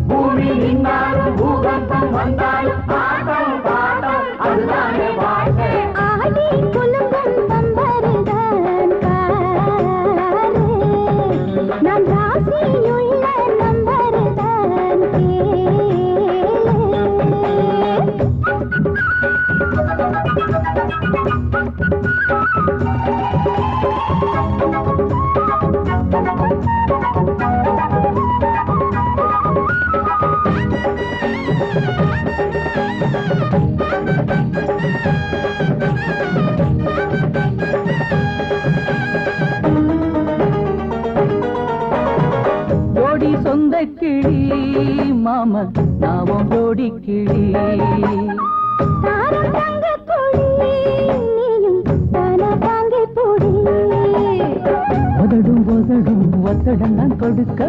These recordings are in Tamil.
பூமி நின்னாலும் பூகம்பம் வந்தாலும் பாட்டம் பாட்டம் அதுதானே வாழ்க்கை. ஆடி குலுங்கும் பம்பருதான் பாரு, நான் ராசியுள்ள நம்பருதான் கேளு. ஜோடி சொந்த கிளி மாம நாமும் ஜோடி கிளி. தாரம் தங்க கொடி நீயும் தான தாங்க பொடி. உதடும் உதடும் ஒத்தடம் நான் கொடுக்க,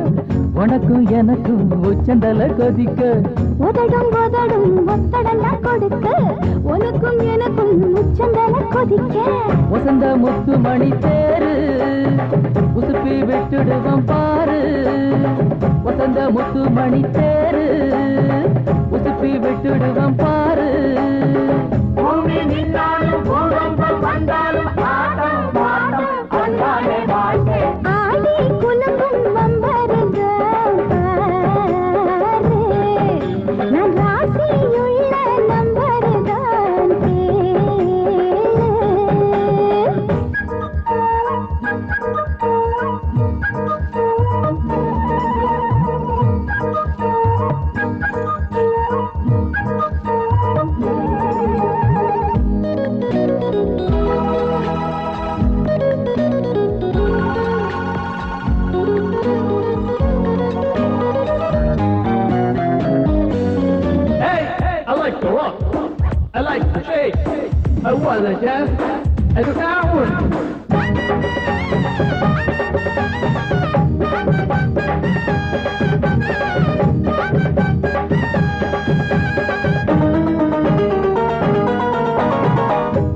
உனக்கும் எனக்கும் உச்சந்தல கொதிக்க. உதடும் உதடும் ஒத்தடம் நான் கொடுக்க, உனக்கும் எனக்கும் உச்சந்தல கொதிக்க. வசந்த முத்து மணி தேரு உசுப்பி விட்டுடுவோம் பாரு. வசந்த முத்து மணி தேரு உசுப்பி விட்டுடுவோம் பாரு. பூமி நின்னாலும் பூகம்பம் வந்தாலும் பாட்டம் பாட்டம் அதுதானே வாழ்க்கை. ஆடி குலுங்கும் பம்பருதான் பாரு, நான் ராசியுள்ள நம்பருதான் கேளு. I like the rock, I like the shake, I want the jazz, and the sound.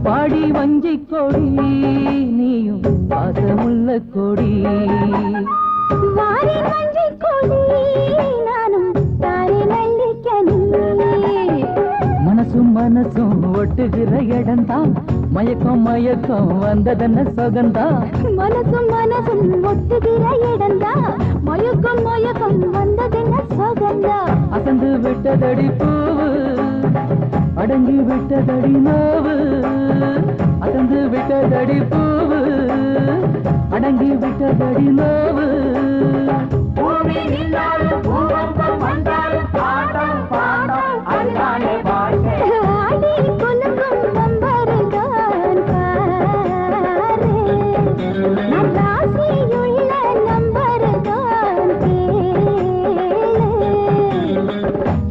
பாடி வஞ்சி கொடி நீயும் பாசமுள்ள கொடி. வாரி மஞ்சை கொடி நானும் தாரி நல்லிக்கனி. மனசும் மனசும் ஒட்டுகிற இடம்தான், மயக்கம் மயக்கம் வந்ததென்ன சொகந்தா. மனசும் மனசும் ஒட்டுகிற இடந்தா, மயக்கம் மயக்கம் வந்ததென்ன சொகந்தா. அசந்து விட்டதடி பூவு அடங்கி விட்டதடி நோவு. அசந்து விட்டதடி பூவு அடங்கி விட்டதடி நோவு. பூமி நின்னாலும் பூகம்பம் வந்தாலும் பாட்டம் பாட்டம் அதுதானே வாழ்க்கை. ஆடி குலுங்கும் பம்பருதான் பாரு, நான் ராசியுள்ள நம்பருதான் கேளு.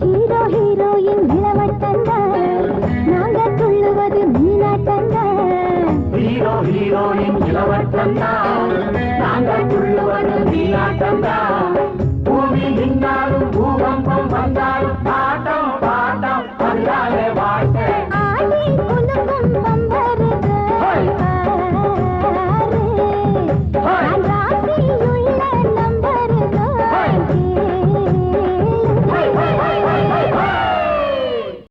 ஹீரோ ஹீரோயின் இளவட்டந்தான், நாங்க துள்ளுவது மீனாட்டந்தான். Hero heroine இளவட்டம்